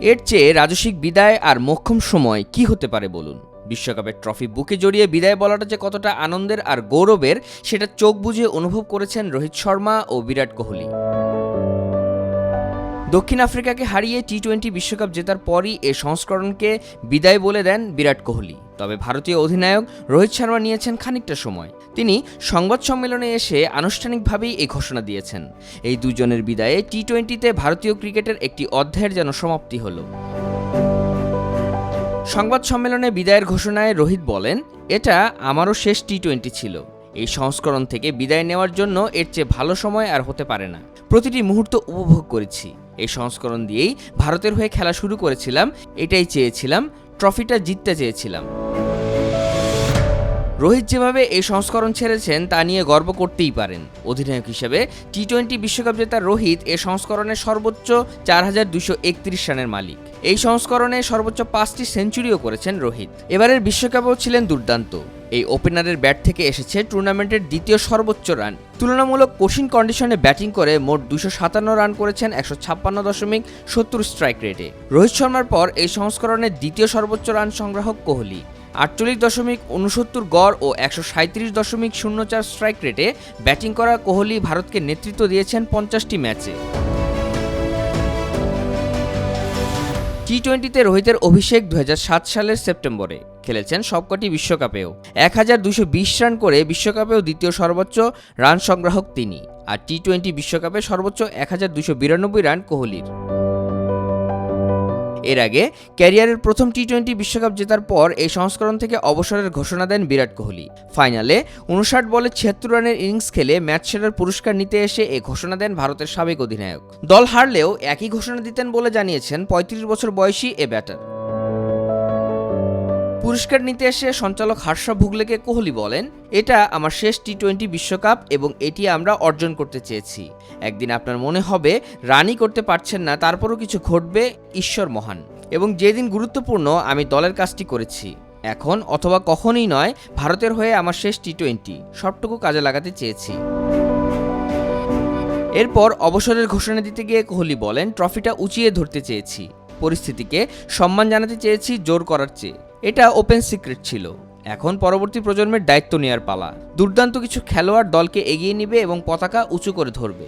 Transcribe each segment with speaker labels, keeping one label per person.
Speaker 1: এর চেয়ে রাজস্বিক বিদায় আর মোক্ষম সময় কি হতে পারে বলুন। বিশ্বকাপের ট্রফি বুকে জড়িয়ে বিদায় বলাটা যে কতটা আনন্দের আর গৌরবের সেটা চোখ বুজে অনুভব করেছেন রোহিত শর্মা ও বিরাট কোহলি। দক্ষিণ আফ্রিকাকে হারিয়ে টি-20 বিশ্বকাপ জেতার পরই এ সংস্করণকে বিদায় বলে দেন বিরাট কোহলি। তবে ভারতীয় অধিনায়ক রোহিত শর্মা নিয়েছেন খানিকটা সময়। তিনি সংবাদ সম্মেলনে এসে আনুষ্ঠানিকভাবেই এই ঘোষণা দিয়েছেন। এই দুজনের বিদায়ে টি-20তে ভারতীয় ক্রিকেটের একটি অধ্যায়ের যেন সমাপ্তি হলো। সংবাদ সম্মেলনে বিদায়ের ঘোষণায় রোহিত বলেন, এটা আমারও শেষ টি-20 ছিল। এই সংস্করণ থেকে বিদায় নেওয়ার জন্য এর চেয়ে ভালো সময় আর হতে পারে না। প্রতিটি মুহূর্ত উপভোগ করেছি। এই সংস্করণ দিয়েই ভারতের হয়ে খেলা শুরু করেছিলাম, এটাই চেয়েছিলাম, ট্রফিটা জিততে চেয়েছিলাম। রোহিত যেভাবে এই সংস্করণ ছেড়েছেন তা নিয়ে গর্ব করতেই পারেন। অধিনায়ক হিসেবে টি-20 বিশ্বকাপ জেতার রোহিত এ সংস্করণে সর্বোচ্চ 4231 রানের মালিক। এই সংস্করণে সর্বোচ্চ 5টি সেঞ্চুরিও করেছেন রোহিত। এবারের বিশ্বকাপেও ছিলেন দুর্দান্ত। এই ওপেনারের ব্যাট থেকে এসেছে টুর্নামেন্টের দ্বিতীয় সর্বোচ্চ রান। তুলনামূলক কঠিন কন্ডিশনে ব্যাটিং করে মোট 257 রান করেছেন 156.70 স্ট্রাইক রেটে। রোহিত শর্মার পর এই সংস্করণের দ্বিতীয় সর্বোচ্চ রান সংগ্রাহক কোহলি। 48.69 গড় ও 137.04 স্ট্রাইক রেটে ব্যাটিং করা কোহলি ভারতকে নেতৃত্ব দিয়েছেন 50টি ম্যাচে। টি-20তে রোহিতের অভিষেক 2007 সালের সেপ্টেম্বরে। খেলেছেন সবকটি বিশ্বকাপেও। 1220 রান করে বিশ্বকাপেও দ্বিতীয় সর্বোচ্চ রান সংগ্রাহক তিনি। আর টি-20 বিশ্বকাপে সর্বোচ্চ 1292 রান কোহলির। এর আগে ক্যারিয়ারের প্রথম টি-20 বিশ্বকাপ জেতার পর এই সংস্করণ থেকে অবসরের ঘোষণা দেন বিরাট কোহলি। ফাইনালে 59 বলে 76 রানের ইনিংস খেলে ম্যাচ সেরার পুরস্কার নিতে এসে এই ঘোষণা দেন ভারতের সাবেক অধিনায়ক। দল হারলেও একই ঘোষণা দিতেন বলে জানিয়েছেন 35 বছর বয়সী এ ব্যাটার। পুরস্কার নিতে এসে সঞ্চালক হর্ষ ভুগলেকে কোহলি বলেন, এটা আমার শেষ টি-20 বিশ্বকাপ এবং এটি আমরা অর্জন করতে চেয়েছি। একদিন আপনার মনে হবে রানই করতে পারছেন না, তারপরও কিছু ঘটবে, ঈশ্বর মহান। এবং যেদিন গুরুত্বপূর্ণ আমি দলের কাজটি করেছি। এখন অথবা কখনোই নয়, ভারতের হয়ে আমার শেষ টি-20 সবটুকু কাজে লাগাতে চেয়েছি। এরপর অবসরের ঘোষণা দিতে গিয়ে কোহলি বলেন, ট্রফিটা উঁচিয়ে ধরতে চেয়েছি, পরিস্থিতিকে সম্মান জানাতে চেয়েছি জোর করার চেয়ে। এটা ওপেন সিক্রেট ছিল। এখন পরবর্তী প্রজন্মের দায়িত্ব নেওয়ার পালা। দুর্দান্ত কিছু খেলোয়াড় দলকে এগিয়ে নিবে এবং পতাকা উঁচু করে ধরবে।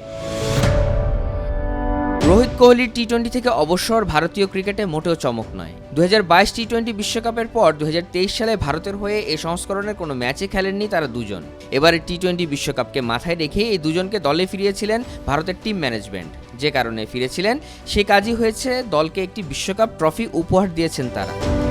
Speaker 1: রোহিত কোহলির টি-20 থেকে অবসর ভারতীয় ক্রিকেটে মোটেও চমক নয়। 2022 টি-20 বিশ্বকাপের পর 2023 সালে ভারতের হয়ে এই সংস্করণের কোনো ম্যাচে খেলেননি তারা দুজন। এবারে টি-20 বিশ্বকাপকে মাথায় রেখে এই দুজনকে দলে ফিরিয়েছিলেন ভারতের টিম ম্যানেজমেন্ট। যে কারণে ফিরেছিলেন সে কাজই হয়েছে, দলকে একটি বিশ্বকাপ ট্রফি উপহার দিয়েছেন তারা।